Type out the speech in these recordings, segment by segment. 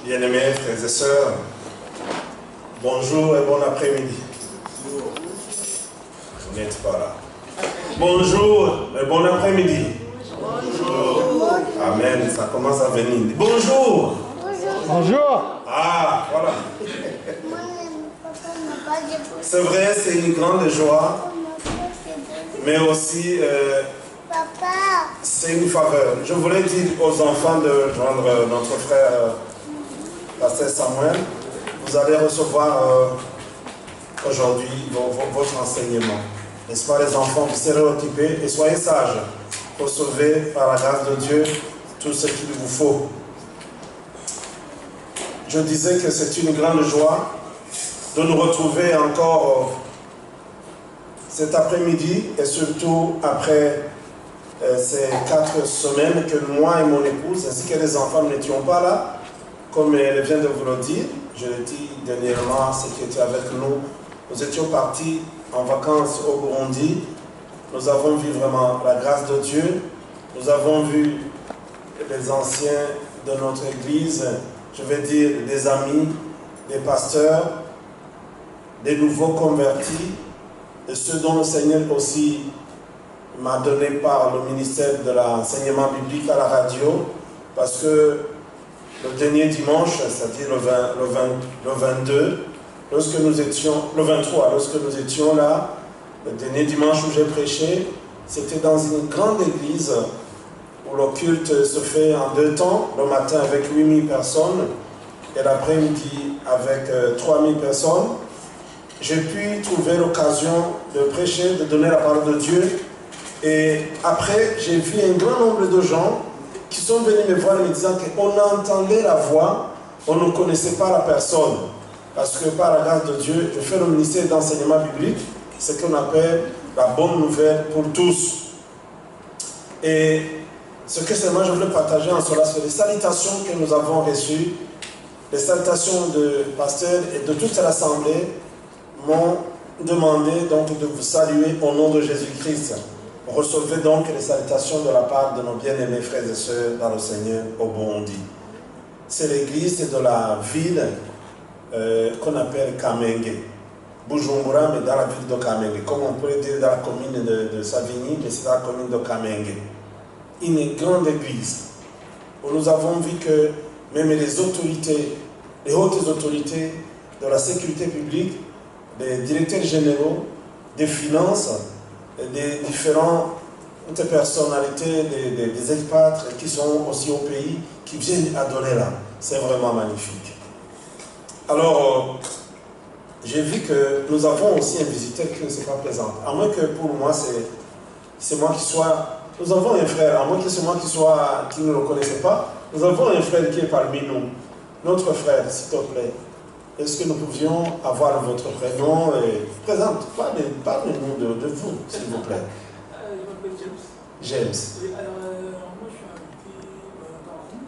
Bien-aimés frères et sœurs, bonjour et bon après-midi. Vous n'êtes pas là. Bonjour et bon après-midi. Bonjour. Amen, ça commence à venir. Bonjour. Bonjour. Ah, voilà. C'est vrai, c'est une grande joie, mais aussi c'est une faveur. Je voulais dire aux enfants de joindre notre frère Pasteur Samuel. Vous allez recevoir aujourd'hui votre enseignement. N'est-ce pas les enfants, vous serez occupés et soyez sages. Recevez par la grâce de Dieu tout ce qu'il vous faut. Je disais que c'est une grande joie de nous retrouver encore cet après-midi et surtout après ces 4 semaines que moi et mon épouse ainsi que les enfants n'étions pas là, comme elle vient de vous le dire. Je l'ai dit dernièrement, ceux qui étaient avec nous, nous étions partis en vacances au Burundi. Nous avons vu vraiment la grâce de Dieu. Nous avons vu les anciens de notre église, je vais dire des amis, des pasteurs, des nouveaux convertis, et ceux dont le Seigneur aussi m'a donné par le ministère de l'enseignement biblique à la radio, parce que le dernier dimanche, c'est-à-dire le 22, lorsque nous étions, le 23, lorsque nous étions là, le dernier dimanche où j'ai prêché, c'était dans une grande église où le culte se fait en 2 temps, le matin avec 8000 personnes et l'après-midi avec 3000 personnes. J'ai pu trouver l'occasion de prêcher, de donner la parole de Dieu. Et après, j'ai vu un grand nombre de gens qui sont venus me voir et me disant qu'on entendait la voix, on ne connaissait pas la personne. Parce que par la grâce de Dieu, je fais le ministère d'enseignement biblique, ce qu'on appelle la bonne nouvelle pour tous. Et ce que seulement je voulais partager en cela, c'est les salutations que nous avons reçues, les salutations de pasteur et de toute l'assemblée m'ont demandé donc de vous saluer au nom de Jésus-Christ. Recevez donc les salutations de la part de nos bien-aimés frères et sœurs dans le Seigneur au Burundi. C'est l'église de la ville qu'on appelle Kamenge. Bujumbura, mais dans la ville de Kamenge. Comme on pourrait dire dans la commune de Savigny, mais c'est dans la commune de Kamenge. Une grande église où nous avons vu que même les autorités, les hautes autorités de la sécurité publique, des directeurs généraux, des finances, des différentes personnalités, des expats qui sont aussi au pays, qui viennent adorer là. C'est vraiment magnifique. Alors, j'ai vu que nous avons aussi un visiteur qui ne s'est pas présenté. À moins que pour moi, c'est moi qui sois... Nous avons un frère, à moins que c'est moi qui ne le connaissait pas, nous avons un frère qui est parmi nous. Notre frère, s'il te plaît. Est-ce que nous pouvions avoir votre prénom et présente, parlez-nous de vous, s'il vous plaît. Je m'appelle James. James. Oui, alors moi je suis invité par vous,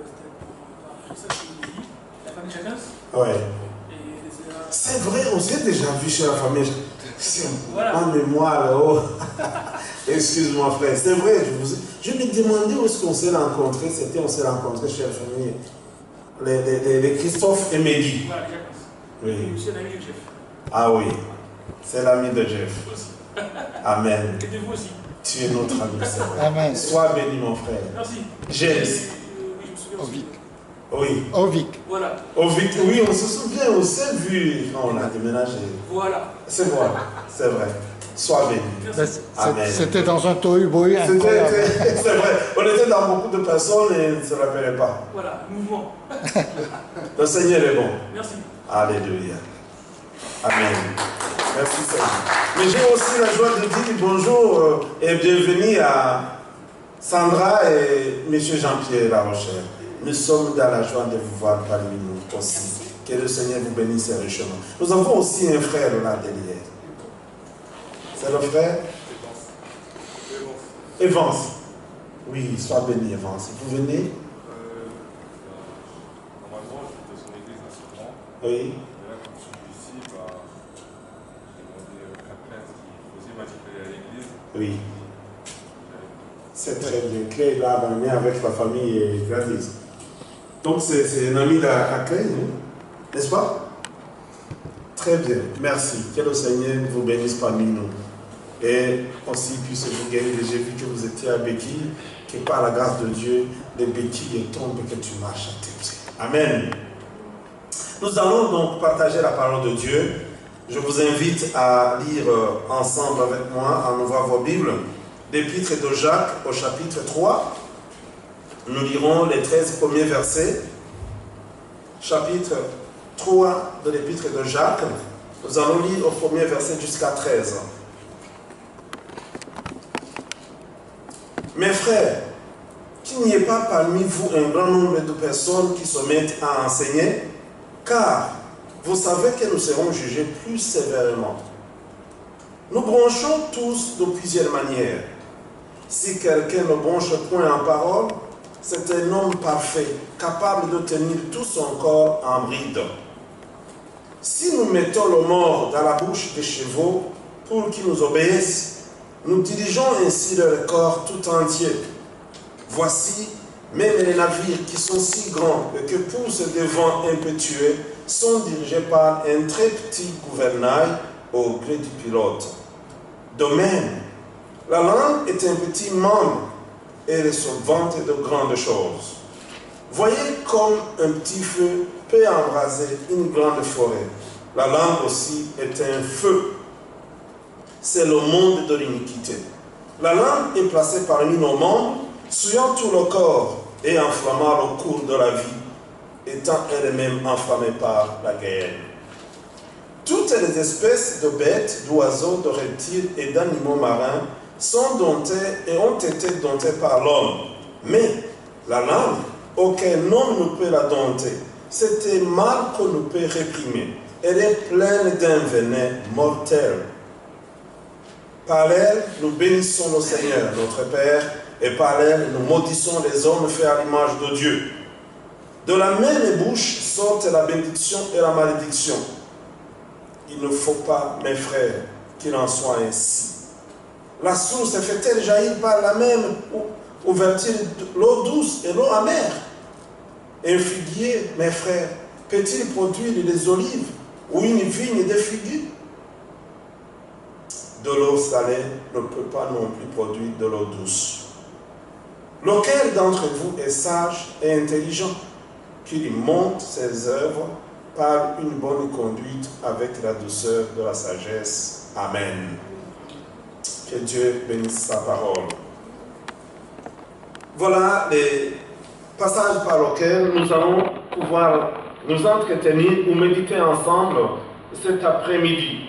c'était par la famille Chacun. Ouais. C'est vrai, on s'est déjà vu chez la famille. Voilà. En mémoire là-haut. Excuse-moi frère, c'est vrai, je me demandais où est-ce qu'on s'est rencontrés. On s'est rencontrés chez la famille. Les Christophe et Mehdi. Voilà, oui. C'est l'ami de Jeff. Ah oui, c'est l'ami de Jeff. Aussi. Amen. Et de vous aussi. Tu es notre ami, c'est vrai. Amen. Sois béni, mon frère. Merci. James. Oui, je me souviens. Ovic. Oui. Ovic. Voilà. Ovic, oui, on se souvient, on s'est vu quand on a déménagé. Voilà. C'est vrai, c'est vrai. Sois béni. Amen. C'était dans un tohu-bohu incroyable. C'est vrai. On était dans beaucoup de personnes et on ne se rappelait pas. Voilà, mouvement. Le Seigneur est bon. Merci. Alléluia. Amen. Merci Seigneur. Mais j'ai aussi la joie de dire bonjour et bienvenue à Sandra et M. Jean-Pierre Larochelle. Nous sommes dans la joie de vous voir parmi nous aussi. Que le Seigneur vous bénisse richement. Nous avons aussi un frère là derrière. C'est le frère Evance. Oui, sois béni Evance. Vous venez Normalement, je suis de son église à Sopran. Oui. Et là, quand je suis ici, j'ai demandé à Claire qui faisait m'attirer à l'église. Oui. C'est très bien. Claire est là, avec la famille et Gladys. Donc c'est un ami d'accueil, n'est-ce pas? Très bien, merci. Que le Seigneur vous bénisse parmi nous. Et aussi puisse vous guérir. J'ai vu que vous étiez à béquille, que par la grâce de Dieu, les béquilles tombent et que tu marches à tes pieds. Amen. Nous allons donc partager la parole de Dieu. Je vous invite à lire ensemble avec moi, à ouvrir vos Bibles, l'épître de Jacques au chapitre 3. Nous lirons les 13 premiers versets. Chapitre 3 de l'épître de Jacques. Nous allons lire au premier verset jusqu'à 13. Mes frères, qu'il n'y ait pas parmi vous un grand nombre de personnes qui se mettent à enseigner, car vous savez que nous serons jugés plus sévèrement. Nous bronchons tous de plusieurs manières. Si quelqu'un ne bronche point en parole, c'est un homme parfait, capable de tenir tout son corps en bride. Si nous mettons le mort dans la bouche des chevaux pour qu'ils nous obéissent, nous dirigeons ainsi leur corps tout entier. Voici, même les navires qui sont si grands et que poussent des vents impétueux sont dirigés par un très petit gouvernail au gré du pilote. De même, la langue est un petit membre et elle se vante de grandes choses. Voyez comme un petit feu peut embraser une grande forêt. La langue aussi est un feu. C'est le monde de l'iniquité. La langue est placée parmi nos membres, souillant tout le corps et enflammant le cours de la vie, étant elle-même enflammée par la guerre. Toutes les espèces de bêtes, d'oiseaux, de reptiles et d'animaux marins sont domptées et ont été domptées par l'homme. Mais la langue, aucun homme ne peut la dompter. C'est un mal qu'on ne peut réprimer. Elle est pleine d'un venin mortel. Par elle, nous bénissons le Seigneur, notre Père, et par elle, nous maudissons les hommes faits à l'image de Dieu. De la même bouche sortent la bénédiction et la malédiction. Il ne faut pas, mes frères, qu'il en soit ainsi. La source fait-elle jaillir par la même ouverture l'eau douce et l'eau amère? Un figuier, mes frères, peut-il produire des olives ou une vigne des figues? De l'eau salée ne peut pas non plus produire de l'eau douce. Lequel d'entre vous est sage et intelligent, qu'il monte ses œuvres par une bonne conduite avec la douceur de la sagesse. Amen. Que Dieu bénisse sa parole. Voilà les passages par lesquels nous allons pouvoir nous entretenir ou méditer ensemble cet après-midi.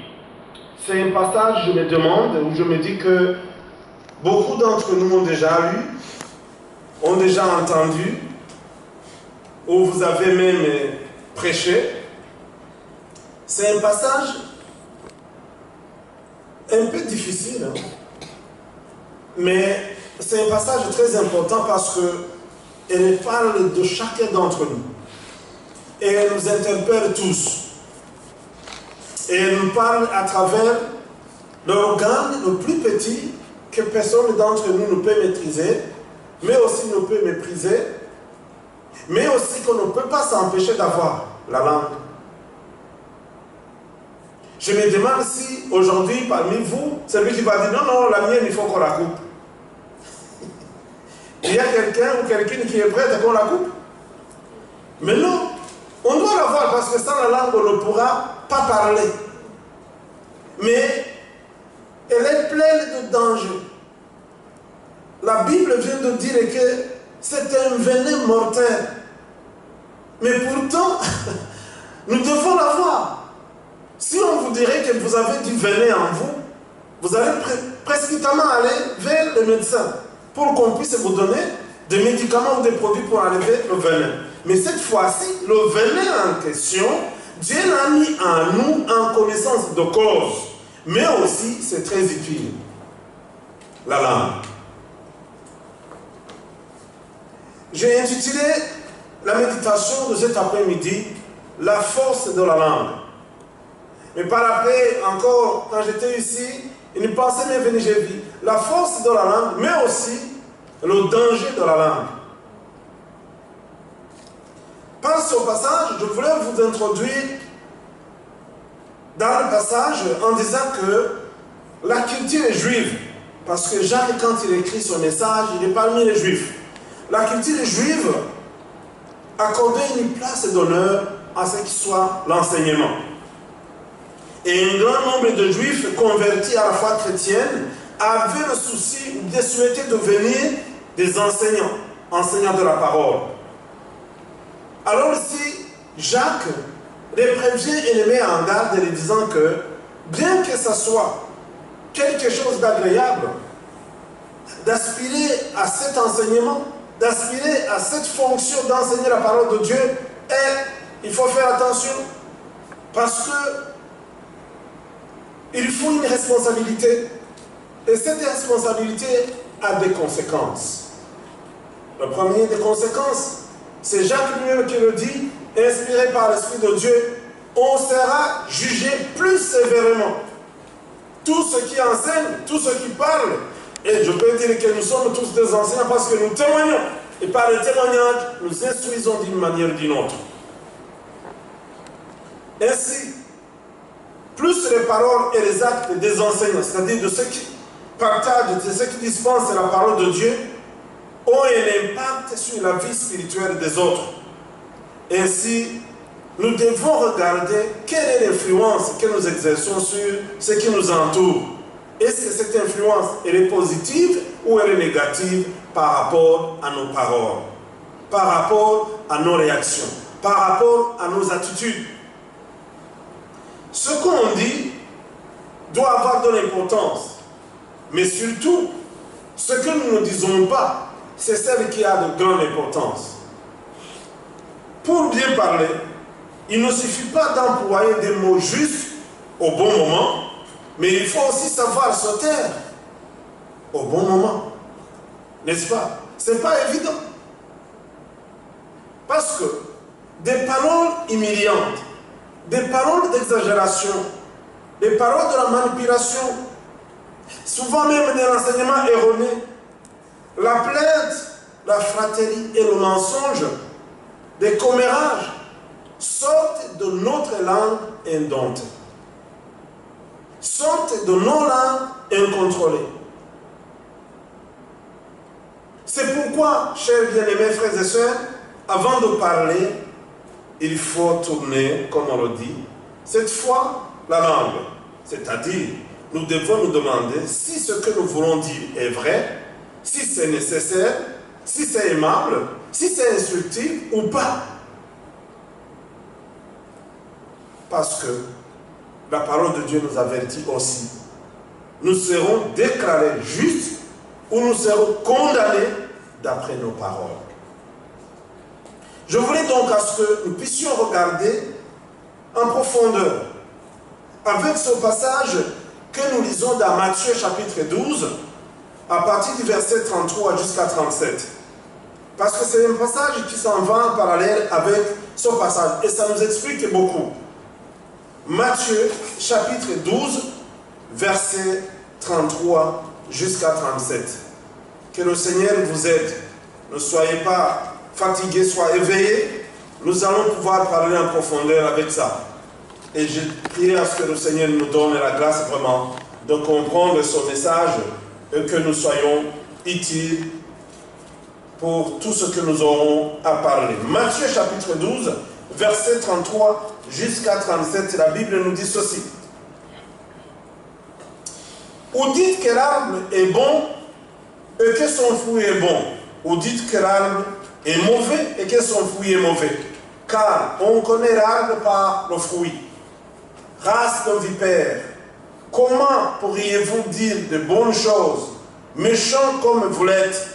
C'est un passage, je me demande, où je me dis que beaucoup d'entre nous ont déjà lu, ont déjà entendu, ou vous avez même prêché. C'est un passage un peu difficile, hein? Mais c'est un passage très important parce qu'elle parle de chacun d'entre nous. Et elle nous interpelle tous. Et elle nous parle à travers l'organe le plus petit que personne d'entre nous ne peut maîtriser, mais aussi ne peut mépriser, mais aussi qu'on ne peut pas s'empêcher d'avoir, la langue. Je me demande si aujourd'hui, parmi vous, celui qui va dire non, non, la mienne, il faut qu'on la coupe. Il y a quelqu'un ou quelqu'une qui est prête à qu'on la coupe? Mais non, on doit l'avoir parce que sans la langue, on ne pourra pas parler. Mais elle est pleine de dangers. La Bible vient de dire que c'est un venin mortel. Mais pourtant, nous devons l'avoir. Si on vous dirait que vous avez du venin en vous, vous allez précipitamment aller vers le médecin pour qu'on puisse vous donner des médicaments ou des produits pour enlever le venin. Mais cette fois-ci, le venin en question, Dieu l'a mis en nous en connaissance de cause. Mais aussi, c'est très utile. La langue. J'ai intitulé la méditation de cet après-midi « La force de la langue ». Mais par après, encore, quand j'étais ici, une pensée m'est venue, j'ai dit la force de la langue, mais aussi le danger de la langue. Par ce passage, je voulais vous introduire dans le passage en disant que la culture est juive, parce que Jacques, quand il écrit son message, il est parmi les juifs. La culture juive accordait une place d'honneur à ce qui soit l'enseignement. Et un grand nombre de juifs convertis à la foi chrétienne avaient le souci de souhaiter devenir des enseignants, enseignants de la parole. Alors ici, Jacques les prévient et les met en garde en les disant que, bien que ce soit quelque chose d'agréable, d'aspirer à cet enseignement, d'aspirer à cette fonction d'enseigner la parole de Dieu, et il faut faire attention, parce que il faut une responsabilité, et cette responsabilité a des conséquences. La première des conséquences, c'est Jacques lui-même qui le dit, inspiré par l'Esprit de Dieu, on sera jugé plus sévèrement. Tout ce qui enseigne, tout ce qui parle, et je peux dire que nous sommes tous des enseignants parce que nous témoignons, et par le témoignage, nous instruisons d'une manière ou d'une autre. Ainsi, plus les paroles et les actes des enseignants, c'est-à-dire de ceux qui partagent, de ceux qui dispensent la parole de Dieu, ont un impact sur la vie spirituelle des autres. Ainsi, nous devons regarder quelle est l'influence que nous exerçons sur ce qui nous entoure. Est-ce que cette influence elle est positive ou elle est négative par rapport à nos paroles, par rapport à nos réactions, par rapport à nos attitudes? Ce qu'on dit doit avoir de l'importance, mais surtout, ce que nous ne disons pas, c'est celle qui a de grande importance. Pour bien parler, il ne suffit pas d'employer des mots justes au bon moment, mais il faut aussi savoir se taire au bon moment. N'est-ce pas? Ce n'est pas évident. Parce que des paroles humiliantes, des paroles d'exagération, des paroles de la manipulation, souvent même de l'enseignement erroné, la plainte, la flatterie et le mensonge, des commérages, sortent de notre langue indomptée, sortent de nos langues incontrôlées. C'est pourquoi, chers bien-aimés frères et sœurs, avant de parler, il faut tourner, comme on le dit, cette fois la langue. C'est-à-dire, nous devons nous demander si ce que nous voulons dire est vrai, si c'est nécessaire, si c'est aimable, si c'est instructif ou pas. Parce que la parole de Dieu nous avertit aussi. Nous serons déclarés justes ou nous serons condamnés d'après nos paroles. Je voulais donc à ce que nous puissions regarder en profondeur avec ce passage que nous lisons dans Matthieu chapitre 12 à partir du verset 33 jusqu'à 37. Parce que c'est un passage qui s'en va en parallèle avec ce passage et ça nous explique beaucoup. Matthieu chapitre 12 verset 33 jusqu'à 37. Que le Seigneur vous aide. Ne soyez pas fatigués, soyez éveillés. Nous allons pouvoir parler en profondeur avec ça. Et je prie à ce que le Seigneur nous donne la grâce vraiment de comprendre son message et que nous soyons utiles pour tout ce que nous aurons à parler. Matthieu chapitre 12, verset 33 jusqu'à 37, la Bible nous dit ceci. Ou dites que l'arbre est bon et que son fruit est bon. Ou dites que l'arbre est mauvais et que son fruit est mauvais. Car on connaît l'arbre par le fruit. Race de vipères, comment pourriez-vous dire de bonnes choses, méchants comme vous l'êtes?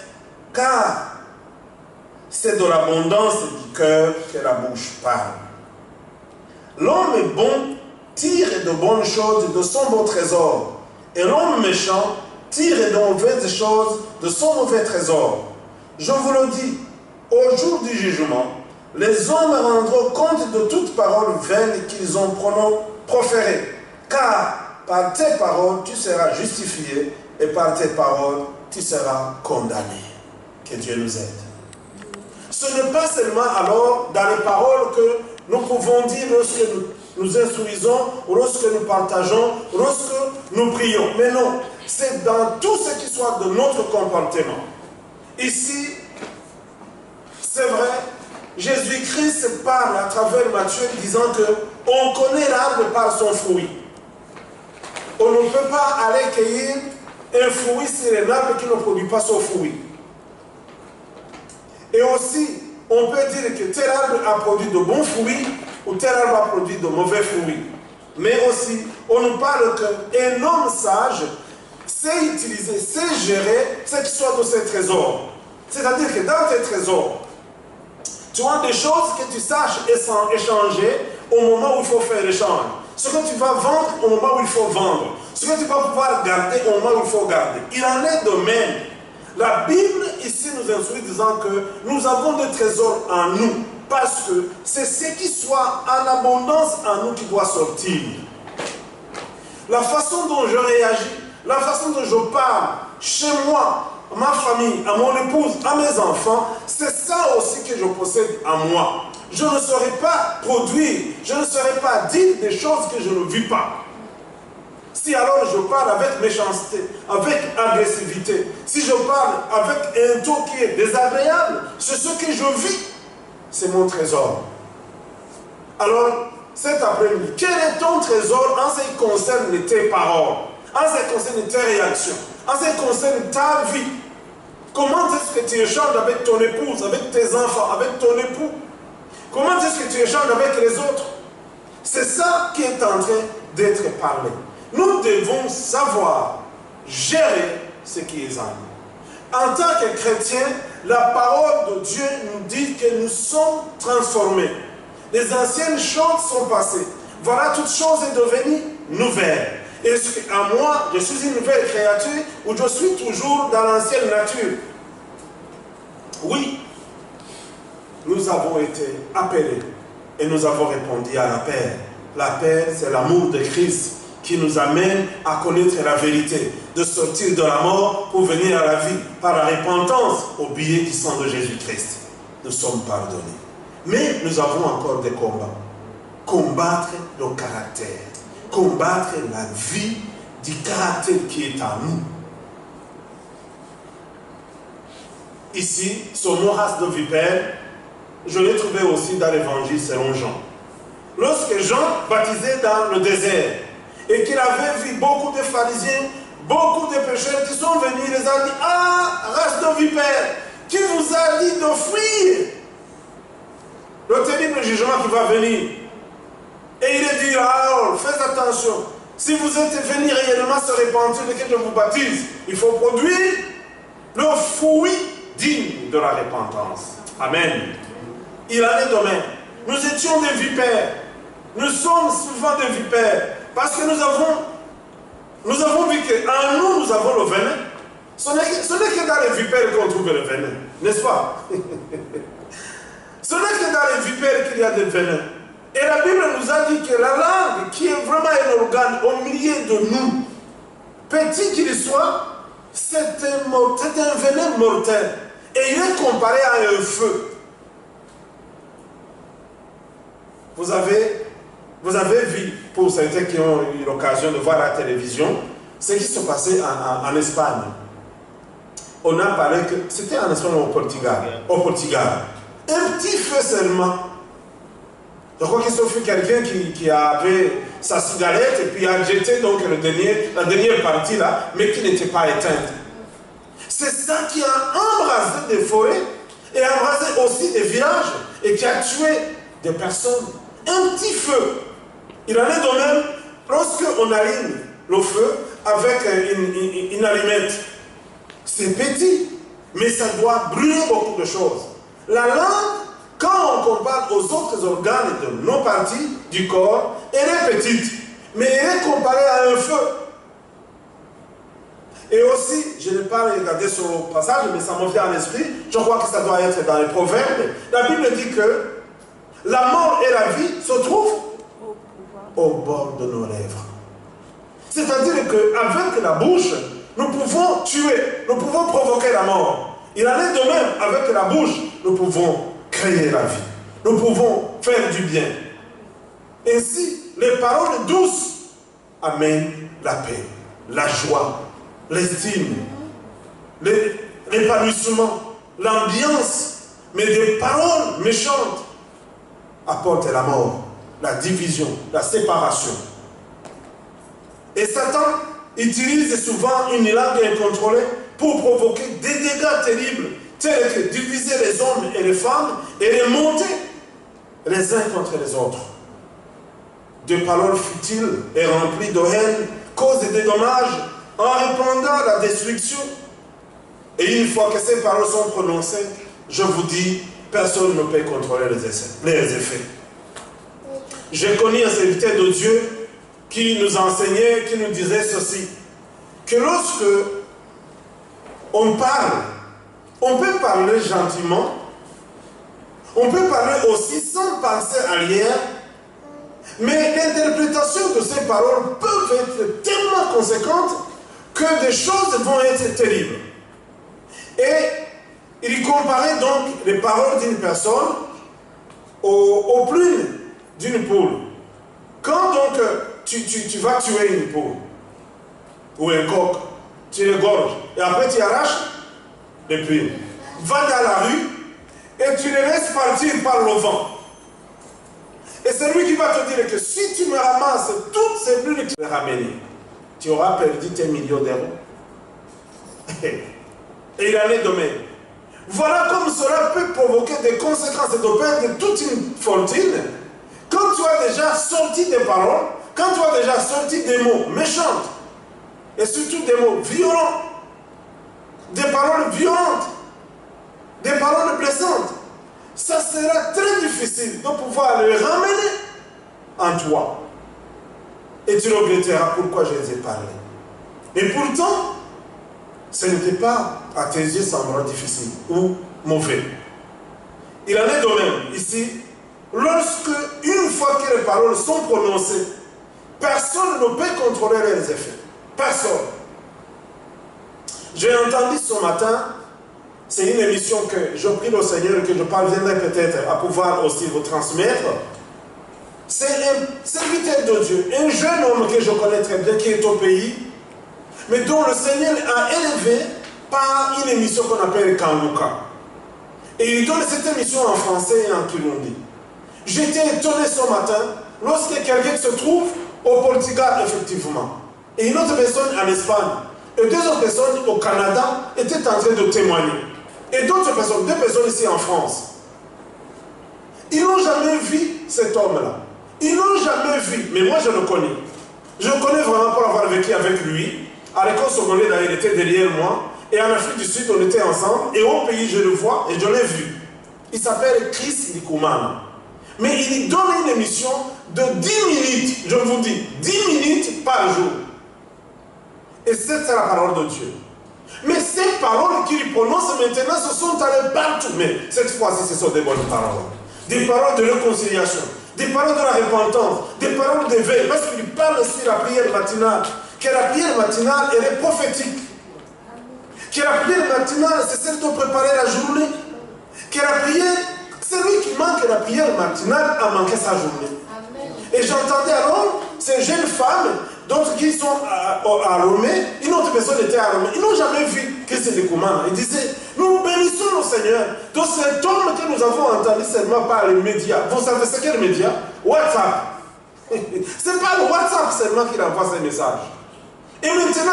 Car c'est de l'abondance du cœur que la bouche parle. L'homme est bon tire de bonnes choses de son beau trésor, et l'homme méchant tire de mauvaises choses de son mauvais trésor. Je vous le dis, au jour du jugement, les hommes rendront compte de toute parole vaine qu'ils ont proférée, car par tes paroles tu seras justifié, et par tes paroles tu seras condamné. Que Dieu nous aide. Ce n'est pas seulement alors dans les paroles que nous pouvons dire lorsque nous instruisons, lorsque nous partageons, lorsque nous prions. Mais non, c'est dans tout ce qui soit de notre comportement. Ici, c'est vrai, Jésus-Christ parle à travers Matthieu disant que on connaît l'arbre par son fruit. On ne peut pas aller cueillir un fruit sur un arbre qui ne produit pas son fruit. Et aussi, on peut dire que tel arbre a produit de bons fruits ou tel arbre a produit de mauvais fruits. Mais aussi, on nous parle qu'un homme sage sait utiliser, sait gérer ce qui soit de ses trésors. C'est-à-dire que dans tes trésors, tu as des choses que tu saches échanger au moment où il faut faire l'échange. Ce que tu vas vendre au moment où il faut vendre. Ce que tu vas pouvoir garder au moment où il faut garder. Il en est de même. La Bible ici nous instruit disant que nous avons des trésors en nous. Parce que c'est ce qui soit en abondance en nous qui doit sortir. La façon dont je réagis, la façon dont je parle, chez moi, à ma famille, à mon épouse, à mes enfants, c'est ça aussi que je possède en moi. Je ne saurais pas produire, je ne saurais pas dire des choses que je ne vis pas. Si alors je parle avec méchanceté, avec agressivité, si je parle avec un ton qui est désagréable, c'est ce que je vis, c'est mon trésor. Alors, cet après-midi, quel est ton trésor en ce qui concerne tes paroles, en ce qui concerne tes réactions, en ce qui concerne ta vie? Comment est-ce que tu échanges avec ton épouse, avec tes enfants, avec ton époux? Comment est-ce que tu échanges avec les autres? C'est ça qui est en train d'être parlé. Nous devons savoir gérer ce qui est en nous. En tant que chrétiens, la parole de Dieu nous dit que nous sommes transformés. Les anciennes choses sont passées. Voilà, toute chose est devenue nouvelle. Est-ce qu'à moi, je suis une nouvelle créature ou je suis toujours dans l'ancienne nature? Oui, nous avons été appelés et nous avons répondu à l'appel. L'appel, c'est l'amour de Christ qui nous amène à connaître la vérité, de sortir de la mort pour venir à la vie par la repentance au billet du sang de Jésus-Christ. Nous sommes pardonnés. Mais nous avons encore des combats. Combattre le caractère. Combattre la vie du caractère qui est en nous. Ici, ce mot race de vipère, je l'ai trouvé aussi dans l'évangile selon Jean. Lorsque Jean baptisait dans le désert et qu'il avait vu beaucoup de pharisiens, beaucoup de pécheurs qui sont venus, il les a dit: ah, race de vipères, qui vous a dit de fuir le terrible jugement qui va venir? Et il a dit: alors, faites attention, si vous êtes venus réellement se repentir de que je vous baptise, il faut produire le fruit digne de la repentance. Amen. Il en est de même. Nous étions des vipères. Nous sommes souvent des vipères. Parce que nous avons vu qu'en nous, nous avons le venin. Ce n'est que dans les vipères qu'on trouve le venin. N'est-ce pas? Ce n'est que dans les vipères qu'il y a des venins. Et la Bible nous a dit que la langue, qui est vraiment un organe au milieu de nous, petit qu'il soit, c'est un venin mortel. Et il est comparé à un feu. Vous avez vu, pour certains qui ont eu l'occasion de voir à la télévision, ce qui se passait en Espagne. On a parlé que c'était en Espagne ou au Portugal. Au Portugal. Un petit feu seulement. Je crois qu'il se fut quelqu'un qui avait sa cigarette et puis a jeté donc la dernière partie là, mais qui n'était pas éteinte. C'est ça qui a embrasé des forêts et embrasé aussi des villages et qui a tué des personnes. Un petit feu. Il en est de même lorsqu'on allume le feu avec une allumette. C'est petit, mais ça doit brûler beaucoup de choses. La langue, quand on compare aux autres organes de nos parties du corps, elle est petite, mais elle est comparée à un feu. Et aussi, je n'ai pas regardé ce passage, mais ça me vient à l'esprit, je crois que ça doit être dans les Proverbes. La Bible dit que la mort et la vie se trouvent au bord de nos lèvres. C'est-à-dire qu'avec la bouche, nous pouvons tuer, nous pouvons provoquer la mort. Il en est de même avec la bouche. nous pouvons créer la vie. Nous pouvons faire du bien. Ainsi, les paroles douces amènent la paix, la joie, l'estime, l'épanouissement, l'ambiance. Mais des paroles méchantes apportent la mort, la division, la séparation. Et Satan utilise souvent une langue incontrôlée pour provoquer des dégâts terribles, tels que diviser les hommes et les femmes et les monter les uns contre les autres. De paroles futiles et remplies de haine causent des dommages en répandant la destruction. Et une fois que ces paroles sont prononcées, je vous dis, personne ne peut contrôler les effets. J'ai connu un serviteur de Dieu qui nous enseignait, qui nous disait ceci, que lorsque on parle, on peut parler gentiment, on peut parler aussi sans penser à rien, mais l'interprétation de ces paroles peut être tellement conséquente que des choses vont être terribles. Et il comparait donc les paroles d'une personne aux plumes d'une poule. Quand donc tu vas tuer une poule ou un coq, tu l'égorges et après tu arraches les plumes. Va dans la rue et tu les laisses partir par le vent. Et c'est lui qui va te dire que si tu me ramasses toutes ces plumes que tu vas ramener, tu auras perdu tes millions d'euros. Et il en est de même. Voilà comme cela peut provoquer des conséquences et de perdre toute une fortune quand tu as déjà sorti des paroles, quand tu as déjà sorti des mots méchants et surtout des mots violents, des paroles violentes, des paroles blessantes. Ça sera très difficile de pouvoir les ramener en toi. Et tu regretteras pourquoi je les ai parlé. Et pourtant, ce n'était pas à tes yeux semblant difficile ou mauvais. Il en est de même ici, lorsque une fois que les paroles sont prononcées, personne ne peut contrôler les effets. Personne. J'ai entendu ce matin, c'est une émission que je prie le Seigneur et que je parviendrai peut-être à pouvoir aussi vous transmettre. C'est un serviteur de Dieu, un jeune homme que je connais très bien, qui est au pays, mais dont le Seigneur a élevé par une émission qu'on appelle Kanguka. Et il donne cette émission en français et en kirundi. J'étais étonné ce matin lorsque quelqu'un se trouve au Portugal, effectivement, et une autre personne en Espagne, et deux autres personnes au Canada étaient en train de témoigner. Et d'autres personnes, deux personnes ici en France. Ils n'ont jamais vu cet homme-là. Ils n'ont jamais vu, mais moi je le connais. Je le connais vraiment pour avoir vécu avec lui. À l'école secondaire, il était derrière moi. Et en Afrique du Sud, on était ensemble. Et au pays, je le vois et je l'ai vu. Il s'appelle Chris Likumana. Mais il donne une émission de 10 minutes, je vous dis, 10 minutes par jour. Et c'est la parole de Dieu. Mais ces paroles qu'il prononce maintenant se sont allées partout. Mais cette fois-ci, ce sont des bonnes paroles. Des paroles de réconciliation, des paroles de la repentance, des paroles d'éveil. Parce qu'il parle aussi de la prière matinale. Que la prière matinale, elle est prophétique. Que la prière matinale, c'est celle de préparer la journée. Que la prière, celui qui manque la prière matinale a manqué sa journée. Et j'entendais alors ces jeunes femmes, d'autres qui sont à Romée, une autre personne était à Romée. Ils n'ont jamais vu que c'est des commandes. Ils disaient, nous bénissons le Seigneur. Donc cet homme que nous avons entendu seulement par les médias. Vous savez c'est quel média? WhatsApp. C'est pas le WhatsApp seulement qu'il envoie ces messages. Et maintenant,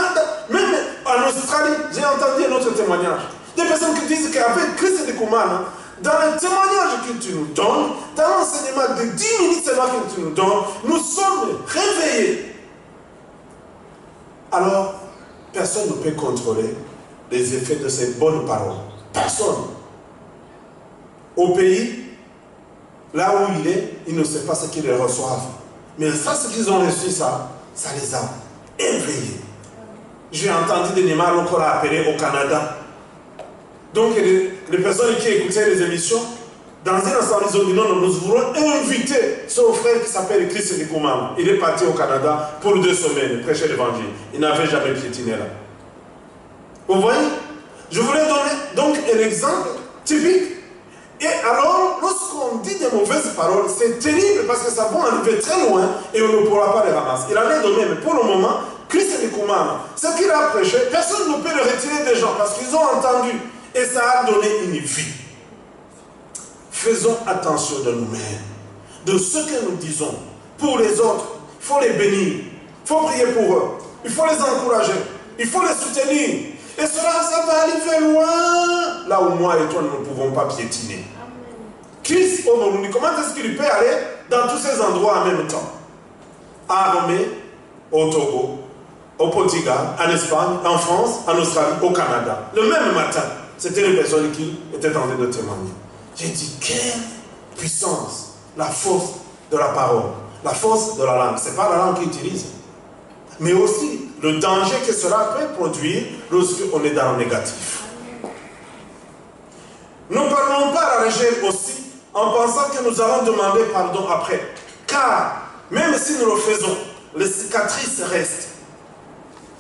même en Australie, j'ai entendu un autre témoignage. Des personnes qui disent qu'avec Christ de Koumana, dans le témoignage que tu nous donnes, dans l'enseignement de 10 minutes seulement que tu nous donnes, nous sommes réveillés. Alors, personne ne peut contrôler les effets de ces bonnes paroles. Personne. Au pays, là où il est, il ne sait pas ce qu'ils reçoivent. Mais ça, ce qu'ils ont reçu, ça les a éveillés. J'ai entendu des Neymar encore appeler au Canada. Donc, les personnes qui écoutaient les émissions, dans un instant, ils ont dit non, nous voulons inviter son frère qui s'appelle Chris Likumana. Il est parti au Canada pour 2 semaines, prêcher l'évangile. Il n'avait jamais piétiné là. Vous voyez? Je voulais donner donc un exemple typique Et alors, lorsqu'on dit des mauvaises paroles, c'est terrible parce que ça va arriver très loin et on ne pourra pas les ramasser. Il en est de même. Pour le moment, Christ est Koumar. Ce qu'il a prêché, personne ne peut le retirer des gens parce qu'ils ont entendu. Et ça a donné une vie. Faisons attention de nous-mêmes, de ce que nous disons. Pour les autres, il faut les bénir. Il faut prier pour eux. Il faut les encourager. Il faut les soutenir. Et cela, ça va arriver loin. Là où moi et toi, nous ne pouvons pas piétiner. Christ au Burundi, comment est-ce qu'il peut aller dans tous ces endroits en même temps? À Rome, au Togo, au Portugal, en Espagne, en France, en Australie, au Canada. Le même matin, c'était une personne qui était en train de témoigner. J'ai dit, quelle puissance, la force de la parole, la force de la langue. Ce n'est pas la langue qu'il utilise, mais aussi le danger que cela peut produire lorsqu'on est dans le négatif. Nous ne parlons pas à la légère aussi en pensant que nous allons demander pardon après. Car, même si nous le faisons, les cicatrices restent.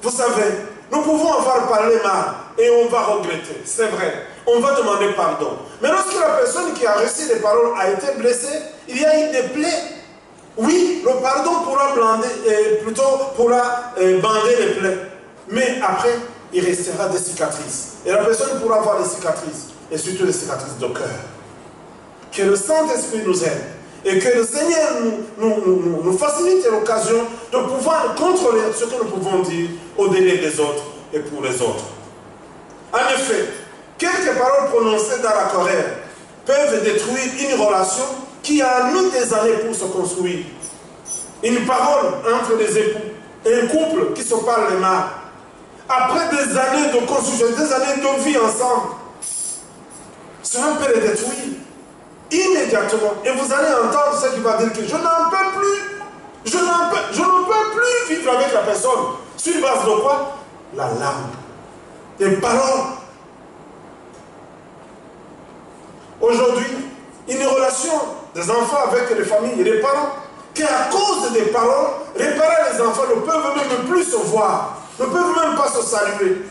Vous savez, nous pouvons avoir parlé mal et on va regretter, c'est vrai. On va demander pardon. Mais lorsque la personne qui a reçu les paroles a été blessée, il y a eu des plaies. Oui, le pardon pourra bander les plaies. Mais après, il restera des cicatrices. Et la personne pourra avoir des cicatrices. Et surtout les cicatrices de cœur. Que le Saint-Esprit nous aide. Et que le Seigneur nous facilite l'occasion de pouvoir contrôler ce que nous pouvons dire au délai des autres et pour les autres. En effet, quelques paroles prononcées dans la colère peuvent détruire une relation qui a mis des années pour se construire. Une parole entre les époux, un couple qui se parle mal. Après des années de construction, des années de vie ensemble, cela peut les détruire immédiatement. Et vous allez entendre ce qui va dire que je n'en peux plus. Je ne peux plus vivre avec la personne. Sur base de quoi? La langue. Les paroles. Aujourd'hui, une relation des enfants avec les familles et les parents, qui à cause des paroles, les parents et les enfants ne peuvent même plus se voir, ne peuvent même pas se saluer.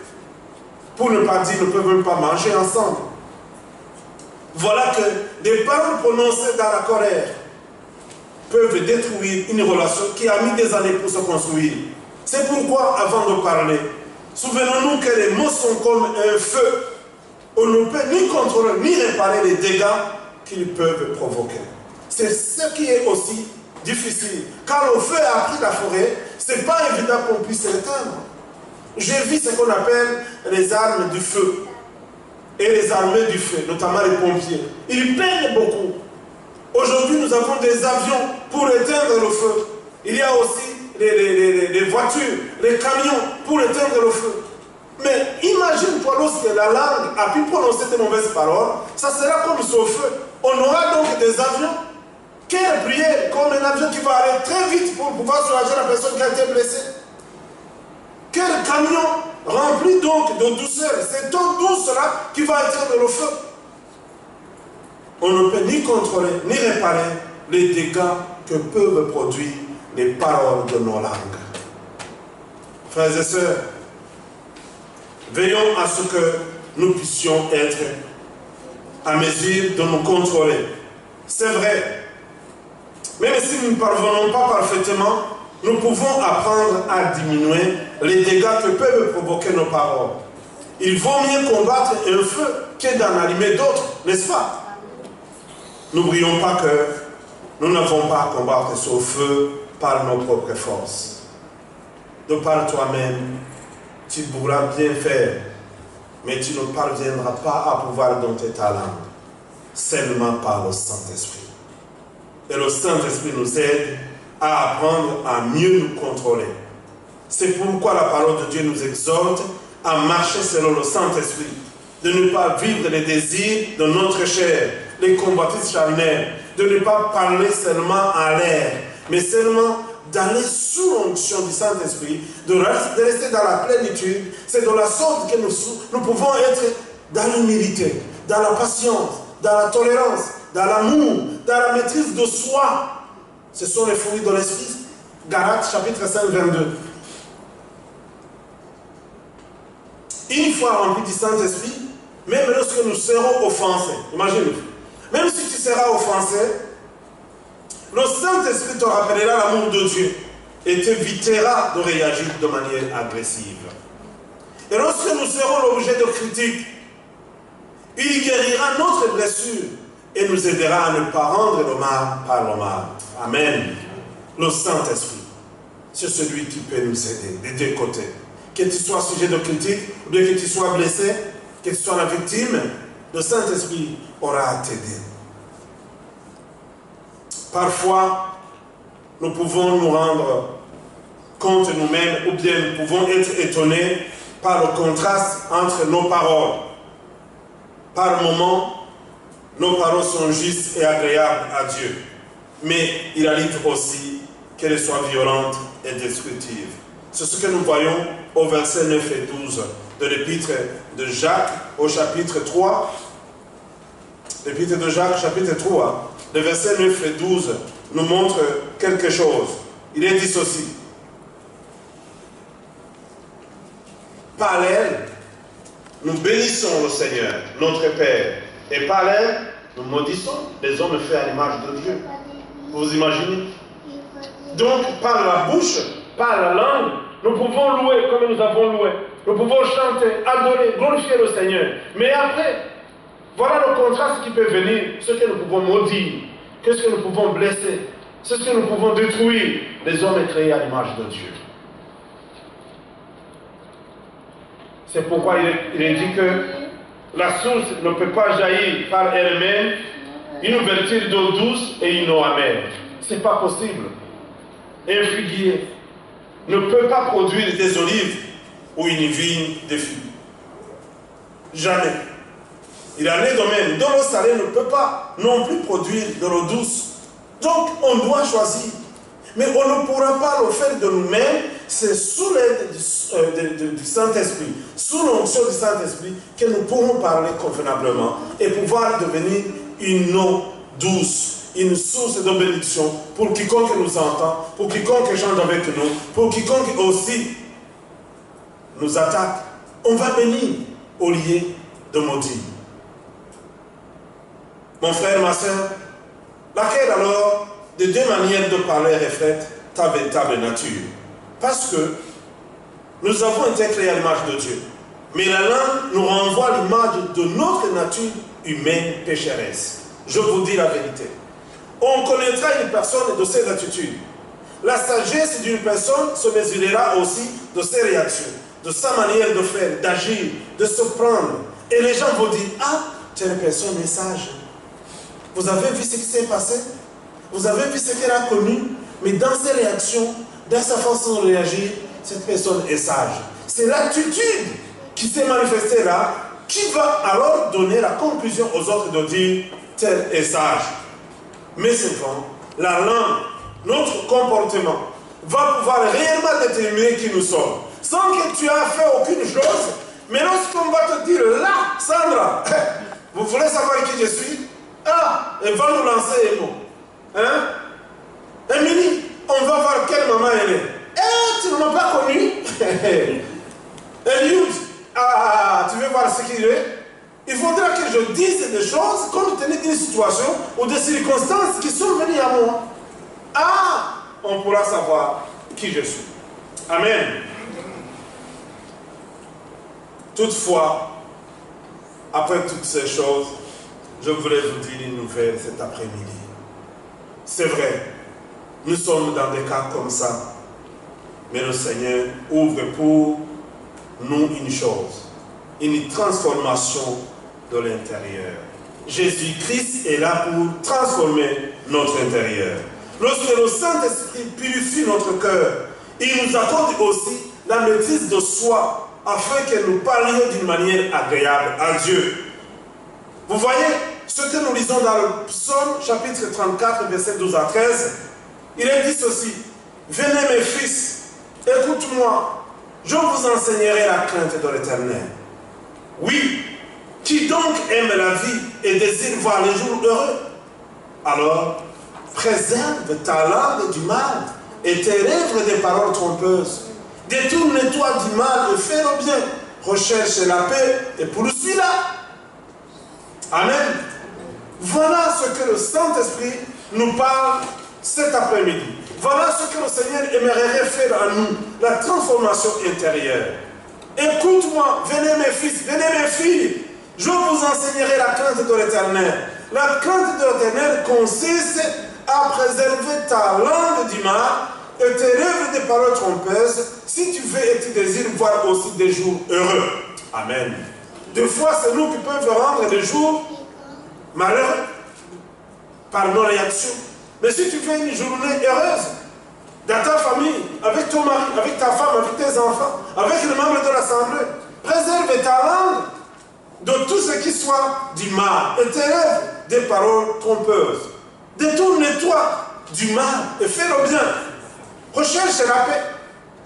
Pour ne pas dire, ne peuvent même pas manger ensemble. Voilà que des paroles prononcées dans la colère peuvent détruire une relation qui a mis des années pour se construire. C'est pourquoi, avant de parler, souvenons-nous que les mots sont comme un feu. On ne peut ni contrôler ni réparer les dégâts qu'ils peuvent provoquer. C'est ce qui est aussi difficile. Car le feu a pris la forêt, ce n'est pas évident qu'on puisse l'éteindre. J'ai vu ce qu'on appelle les armes du feu. Et les armées du feu, notamment les pompiers. Ils peinent beaucoup. Aujourd'hui, nous avons des avions pour éteindre le feu. Il y a aussi les voitures, les camions pour éteindre le feu. Mais imagine-toi lorsque la langue a pu prononcer de mauvaises paroles, ça sera comme ce feu. On aura donc des avions. Quelle prière, comme un avion qui va aller très vite pour pouvoir soulager la personne qui a été blessée. Quel camion rempli donc de douceur. C'est eau douce là qui va éteindre le feu. On ne peut ni contrôler, ni réparer les dégâts que peuvent produire les paroles de nos langues. Frères et sœurs, veillons à ce que nous puissions être à mesure de nous contrôler. C'est vrai, même si nous ne parvenons pas parfaitement, nous pouvons apprendre à diminuer les dégâts que peuvent provoquer nos paroles. Il vaut mieux combattre un feu que d'en allumer d'autres, n'est-ce pas? N'oublions pas que nous n'avons pas à combattre ce feu par nos propres forces. De par toi-même, tu pourras bien faire, mais tu ne parviendras pas à pouvoir dompter ta langue, seulement par le Saint-Esprit. Et le Saint-Esprit nous aide à apprendre à mieux nous contrôler. C'est pourquoi la parole de Dieu nous exhorte à marcher selon le Saint-Esprit, de ne pas vivre les désirs de notre chair, les combatifs charnels, de ne pas parler seulement à l'air, mais seulement d'aller sous l'onction du Saint-Esprit, de rester dans la plénitude. C'est de la sorte que nous pouvons être dans l'humilité, dans la patience, dans la tolérance, dans l'amour, dans la maîtrise de soi. Ce sont les fruits de l'Esprit. Galates chapitre 5, 22. Une fois remplis du Saint-Esprit, même lorsque nous serons offensés, imaginez-vous, Même si tu seras offensé, le Saint-Esprit te rappellera l'amour de Dieu et t'évitera de réagir de manière agressive. Et lorsque nous serons l'objet de critiques, il guérira notre blessure et nous aidera à ne pas rendre le mal par le mal. Amen. Le Saint-Esprit, c'est celui qui peut nous aider des deux côtés. Que tu sois sujet de critique, ou que tu sois blessé, que tu sois la victime, le Saint-Esprit aura à t'aider. Parfois, nous pouvons nous rendre compte nous-mêmes, ou bien nous pouvons être étonnés par le contraste entre nos paroles. Par moments, nos paroles sont justes et agréables à Dieu. Mais il arrive aussi qu'elles soient violentes et destructives. C'est ce que nous voyons au verset 9 et 12 de l'épître de Jacques au chapitre 3. L'épître de Jacques, chapitre 3, le verset 9 et 12 nous montre quelque chose. Il est dit ceci. Par elle, nous bénissons le Seigneur, notre Père. Et par elle, nous maudissons les hommes faits à l'image de Dieu. Vous imaginez? Donc, par la bouche, par la langue, nous pouvons louer comme nous avons loué. Nous pouvons chanter, adorer, glorifier le Seigneur. Mais après, voilà le contraste qui peut venir. Ce que nous pouvons maudire, qu'est-ce que nous pouvons blesser, ce que nous pouvons détruire. Les hommes créés à l'image de Dieu. C'est pourquoi il est dit que la source ne peut pas jaillir par elle-même une ouverture d'eau douce et une eau amère. Ce n'est pas possible. Un figuier ne peut pas produire des olives ou une vigne de figues. Jamais. Il en est de même. De l'eau salée ne peut pas non plus produire de l'eau douce. Donc on doit choisir. Mais on ne pourra pas le faire de nous-mêmes. C'est sous l'aide du Saint-Esprit, sous l'onction du Saint-Esprit, que nous pourrons parler convenablement et pouvoir devenir une eau douce, une source de bénédiction pour quiconque nous entend, pour quiconque échange avec nous, pour quiconque aussi nous attaque. On va bénir au lieu de maudire. Mon frère, ma soeur, laquelle alors des deux manières de parler reflète ta véritable nature? Parce que nous avons été créés à l'image de Dieu. Mais la langue nous renvoie à l'image de notre nature humaine pécheresse. Je vous dis la vérité. On connaîtra une personne de ses attitudes. La sagesse d'une personne se mesurera aussi de ses réactions, de sa manière de faire, d'agir, de se prendre. Et les gens vont dire, ah, telle personne est sage. Vous avez vu ce qui s'est passé? Vous avez vu ce qu'elle a connu? Mais dans ses réactions, dans sa façon de réagir, cette personne est sage. C'est l'attitude qui s'est manifestée là, qui va alors donner la conclusion aux autres de dire, tel est sage. Mais souvent, la langue, notre comportement, va pouvoir réellement déterminer qui nous sommes. Sans que tu aies fait aucune chose, mais lorsqu'on va te dire, là, Sandra, vous voulez savoir qui je suis? Ah, elle va nous lancer un mot. Hein? Émilie, on va voir quelle maman elle est. Eh, tu ne m'as pas connue? Eliud, ah, tu veux voir ce qu'il est? Il faudra que je dise des choses compte tenu d'une situation ou des circonstances qui sont venues à moi. Ah, on pourra savoir qui je suis. Amen. Toutefois, après toutes ces choses, je voulais vous dire une nouvelle cet après-midi. C'est vrai, nous sommes dans des cas comme ça, mais le Seigneur ouvre pour nous une chose, une transformation de l'intérieur. Jésus-Christ est là pour transformer notre intérieur. Lorsque le Saint-Esprit purifie notre cœur, il nous accorde aussi la maîtrise de soi afin que nous parlions d'une manière agréable à Dieu. Vous voyez ce que nous lisons dans le psaume chapitre 34, verset 12 à 13. Il est dit ceci: venez mes fils, écoute-moi, je vous enseignerai la crainte de l'Éternel. Oui, qui donc aime la vie et désire voir les jours heureux? Alors, préserve ta langue du mal et tes lèvres des paroles trompeuses. Détourne-toi du mal et fais le bien. Recherche la paix et poursuis-la. Amen. Voilà ce que le Saint-Esprit nous parle cet après-midi. Voilà ce que le Seigneur aimerait faire à nous, la transformation intérieure. Écoute-moi, venez mes fils, venez mes filles, je vous enseignerai la crainte de l'Éternel. La crainte de l'Éternel consiste à préserver ta langue du mal et tes lèvres des paroles trompeuses, si tu veux et tu désires voir aussi des jours heureux. Amen. Des fois, c'est nous qui pouvons rendre des jours malheureux par nos réactions. Mais si tu veux une journée heureuse, dans ta famille, avec ton mari, avec ta femme, avec tes enfants, avec les membres de l'Assemblée, préserve ta langue de tout ce qui soit du mal et tes lèvres des paroles trompeuses. Détourne-toi du mal et fais le bien. Recherche la paix.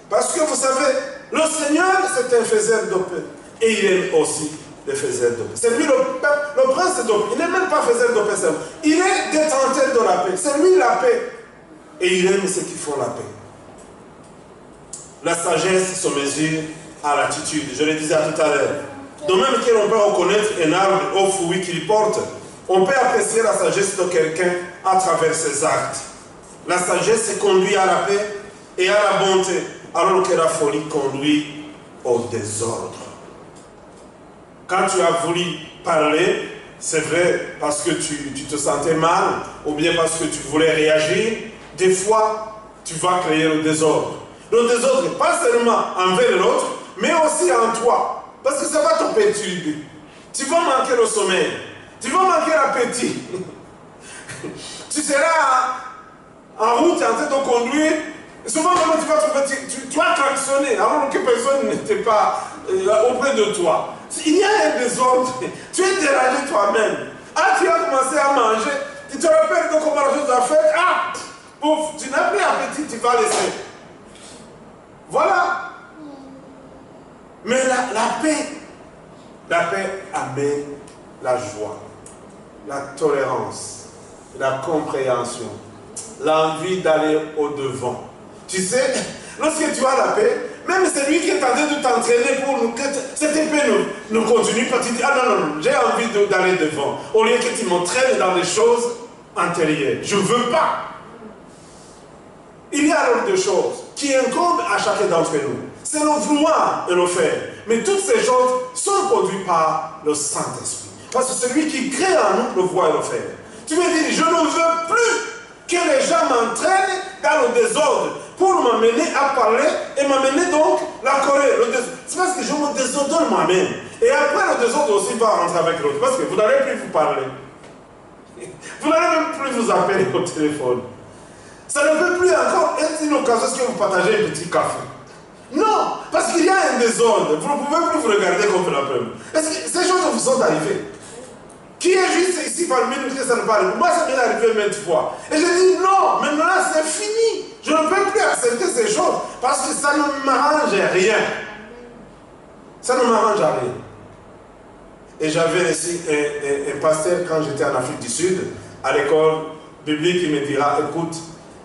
Parce que vous savez, le Seigneur, c'est un faiseur de paix. Et il aime aussi les faiseurs de paix. C'est lui le prince de paix. Il n'est même pas faiseur de paix seul. Il est détenteur de la paix. C'est lui la paix. Et il aime ceux qui font la paix. La sagesse se mesure à l'attitude. Je le disais tout à l'heure. De même qu'on peut reconnaître un arbre au fruit qu'il porte, on peut apprécier la sagesse de quelqu'un à travers ses actes. La sagesse conduit à la paix et à la bonté, alors que la folie conduit au désordre. Quand tu as voulu parler, c'est vrai parce que tu te sentais mal, ou bien parce que tu voulais réagir, des fois, tu vas créer le désordre. Le désordre, pas seulement envers l'autre, mais aussi en toi. Parce que ça va te perturber. Tu vas manquer le sommeil. Tu vas manquer l'appétit. Tu seras en route en train de conduire. Souvent, tu vas trouver, tu vas klaxonner alors que personne n'était pas auprès de toi. Il y a un désordre. Tu es dérangé toi-même. Ah, tu as commencé à manger. Tu te rappelles de comment la chose a fait. Ah, ouf, tu n'as plus appétit, tu vas laisser. Voilà. Mais la paix amène la joie, la tolérance, la compréhension, l'envie d'aller au-devant. Tu sais, lorsque tu as la paix, même celui qui est en train de t'entraîner pour que cette épée ne continue pas, tu dis, ah non, j'ai envie d'aller devant. Au lieu que tu m'entraînes dans les choses antérieures. Je ne veux pas. Il y a alors des choses qui incombent à chacun d'entre nous. C'est le vouloir et le faire. Mais toutes ces choses sont produites par le Saint-Esprit. Parce que celui qui crée en nous le voit et le faire. Tu me dis, je ne veux plus que les gens m'entraînent dans le désordre pour m'amener à parler et m'amener donc la colère. C'est parce que je me désordonne moi-même. Et après le désordre aussi va rentrer avec l'autre. Parce que vous n'allez plus vous parler. Vous n'allez même plus vous appeler au téléphone. Ça ne peut plus encore être une occasion que vous partagez un petit café. Non, parce qu'il y a un désordre. Vous ne pouvez plus vous regarder comme la première. Est-ce que ces choses vous sont arrivées? Qui est juste ici parmi nous que ça ne parle? Moi, ça m'est arrivé maintes fois. Et je dis non, maintenant c'est fini. Je ne peux plus accepter ces choses parce que ça ne m'arrange rien. Ça ne m'arrange rien. Et j'avais ici un pasteur quand j'étais en Afrique du Sud, à l'école biblique, il me dira, écoute,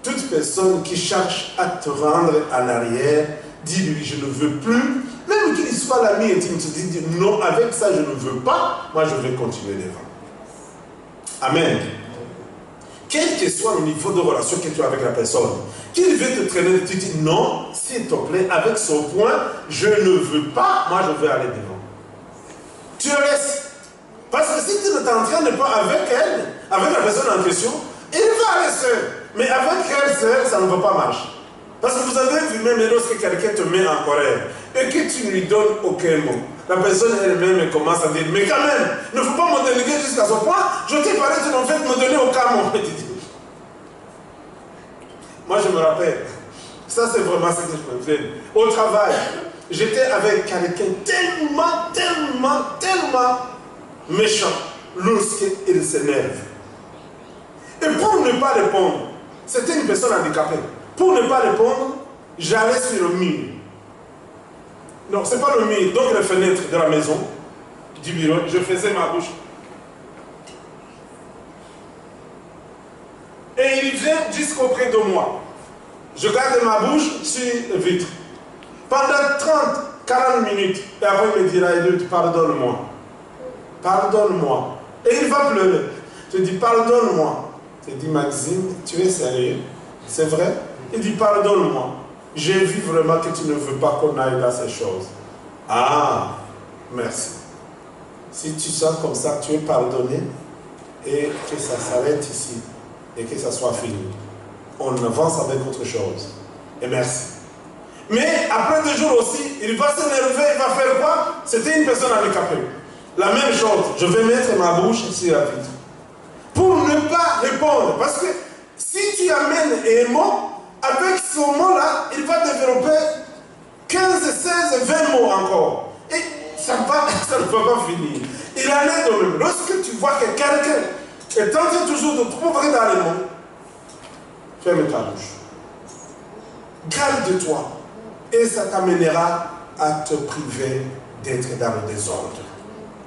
toute personne qui cherche à te rendre en arrière, dis-lui, je ne veux plus. Même qu'il soit l'ami intime, tu dis, non, avec ça, je ne veux pas. Moi, je vais continuer devant. Amen. Quel que soit le niveau de relation que tu as avec la personne, qu'il veut te traîner, tu dis, non, s'il te plaît, avec son point, je ne veux pas, moi, je vais aller devant. Tu le laisses. Parce que si tu ne t'entraînes pas avec elle, avec la personne en question, il va aller seul. Mais avec elle seul, ça ne va pas marcher. Parce que vous avez vu même lorsque quelqu'un te met en colère et que tu ne lui donnes aucun mot, la personne elle-même commence à dire, mais quand même, il ne faut pas me déléguer jusqu'à ce point, je t'ai parlé, tu n'en fais me donner aucun mot. Moi je me rappelle, ça c'est vraiment ce que je me fais. Au travail, j'étais avec quelqu'un tellement méchant lorsqu'il s'énerve. Et pour ne pas répondre, c'était une personne handicapée. Pour ne pas répondre, j'allais sur le mur. Non, ce n'est pas le mur, donc les fenêtres de la maison, du bureau, je faisais ma bouche. Et il vient jusqu'auprès de moi. Je garde ma bouche sur le vitre. Pendant 30-40 minutes, et après il me dira, pardonne-moi. Pardonne-moi. Et il va pleurer. Tu dis, pardonne-moi. Tu dis, Maxime, tu es sérieux? C'est vrai? Il dit, pardonne-moi. J'ai vu vraiment que tu ne veux pas qu'on aille dans ces choses. Ah, merci. Si tu sens comme ça, tu es pardonné et que ça s'arrête ici et que ça soit fini. On avance avec autre chose. Et merci. Mais après 2 jours aussi, il va s'énerver, il va faire quoi? C'était une personne handicapée. La même chose, je vais mettre ma bouche sur la vitre. Pour ne pas répondre. Parce que si tu amènes un mot, avec ce mot-là, il va développer 15, 16, 20 mots encore. Et ça ne va pas finir. Il en est de même. Lorsque tu vois que quelqu'un est tenté toujours de trouver dans les mots, ferme ta bouche. Garde-toi. Et ça t'amènera à te priver d'être dans le désordre.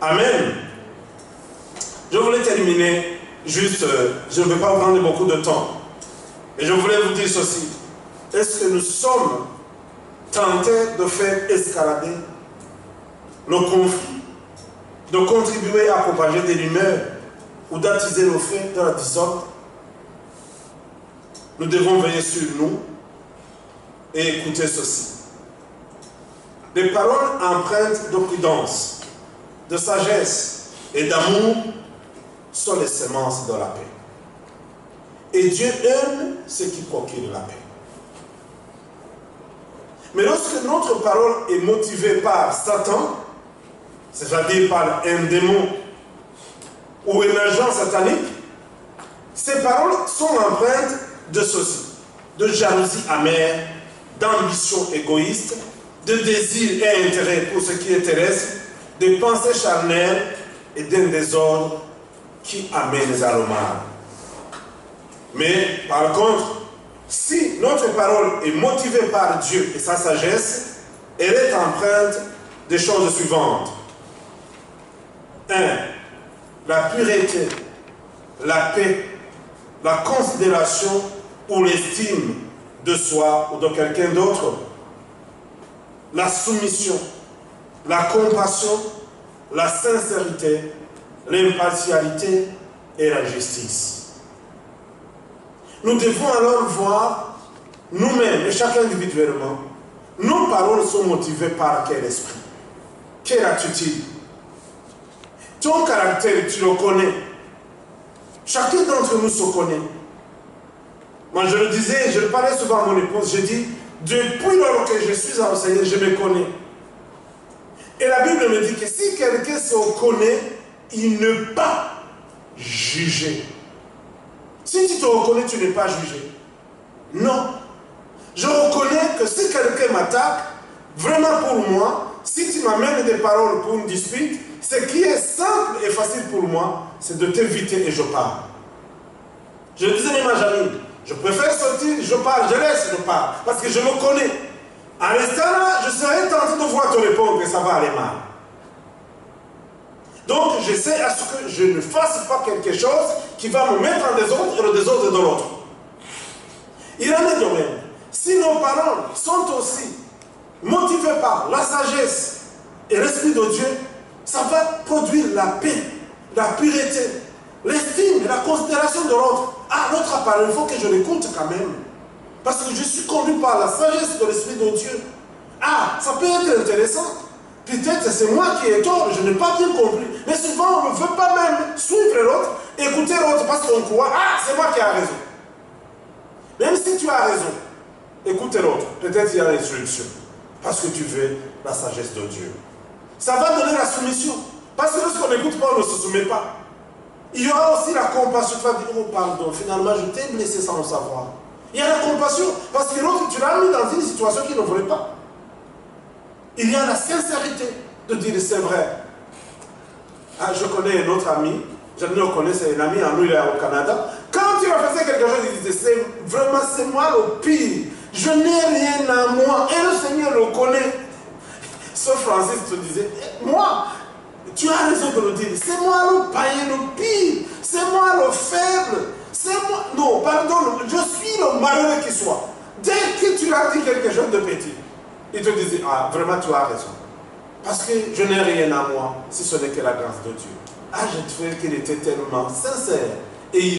Amen. Je voulais terminer juste, je ne vais pas prendre beaucoup de temps. Et je voulais vous dire ceci. Est-ce que nous sommes tentés de faire escalader nos conflits, de contribuer à propager des rumeurs ou d'attiser le feu de la désordre? Nous devons veiller sur nous et écouter ceci. Les paroles empreintes de prudence, de sagesse et d'amour sont les semences de la paix. Et Dieu aime ce qui procure la paix. Mais lorsque notre parole est motivée par Satan, c'est-à-dire par un démon ou un agent satanique, ces paroles sont empreintes de ceci, de jalousie amère, d'ambition égoïste, de désir et intérêt pour ce qui est terrestre, de pensées charnelles et d'un désordre qui amène à le mal. Mais par contre, si notre parole est motivée par Dieu et sa sagesse, elle est empreinte des choses suivantes. 1. La pureté, la paix, la considération ou l'estime de soi ou de quelqu'un d'autre, la soumission, la compassion, la sincérité, l'impartialité et la justice. Nous devons alors voir nous-mêmes et chacun individuellement, nos paroles sont motivées par quel esprit? Quelle attitude? Ton caractère, tu le connais. Chacun d'entre nous se connaît. Moi, je le disais, je le parlais souvent à mon épouse, je dis, depuis lors que je suis en Seigneur, je me connais. Et la Bible me dit que si quelqu'un se connaît, il ne peut pas juger. Si tu te reconnais, tu n'es pas jugé. Non. Je reconnais que si quelqu'un m'attaque, vraiment pour moi, si tu m'amènes des paroles pour une dispute, ce qui est simple et facile pour moi, c'est de t'inviter et je parle. Je le disais même à Janine, je préfère sortir, je parle, je laisse, je parle, parce que je me connais. À l'instant là, je serais tenté de voir te répondre et ça va aller mal. Donc, j'essaie à ce que je ne fasse pas quelque chose qui va me mettre en désordre et le désordre de l'autre. Il en est de même. Si nos paroles sont aussi motivées par la sagesse et l'Esprit de Dieu, ça va produire la paix, la pureté, l'estime et la considération de l'autre. Ah, l'autre parole, il faut que je l'écoute quand même. Parce que je suis conduit par la sagesse de l'Esprit de Dieu. Ah, ça peut être intéressant. Peut-être c'est moi qui ai tort, je n'ai pas bien compris. Mais souvent, on ne veut pas même suivre l'autre, écouter l'autre parce qu'on croit, ah, c'est moi qui ai raison. Même si tu as raison, écoute l'autre. Peut-être il y a l'instruction. Parce que tu veux la sagesse de Dieu. Ça va donner la soumission. Parce que lorsqu'on n'écoute pas, on ne se soumet pas. Il y aura aussi la compassion. Tu vas dire, oh pardon, finalement je t'ai blessé sans le savoir. Il y a la compassion. Parce que l'autre, tu l'as mis dans une situation qu'il ne voulait pas. Il y a la sincérité de dire c'est vrai. Ah, je connais un autre ami, je ne le connais, c'est un ami à nous, il est au Canada. Quand il a fait quelque chose, il disait, vraiment c'est moi le pire. Je n'ai rien à moi. Et le Seigneur le connaît. Ce Francis te disait, moi, tu as raison de le dire, c'est moi le païen le pire, c'est moi le faible, c'est moi. Non, pardon, je suis le malheureux qui soit. Dès que tu as dit quelque chose de petit, il te disait, ah, vraiment tu as raison. Parce que je n'ai rien à moi, si ce n'est que la grâce de Dieu. Ah, j'ai trouvé qu'il était tellement sincère. Et il...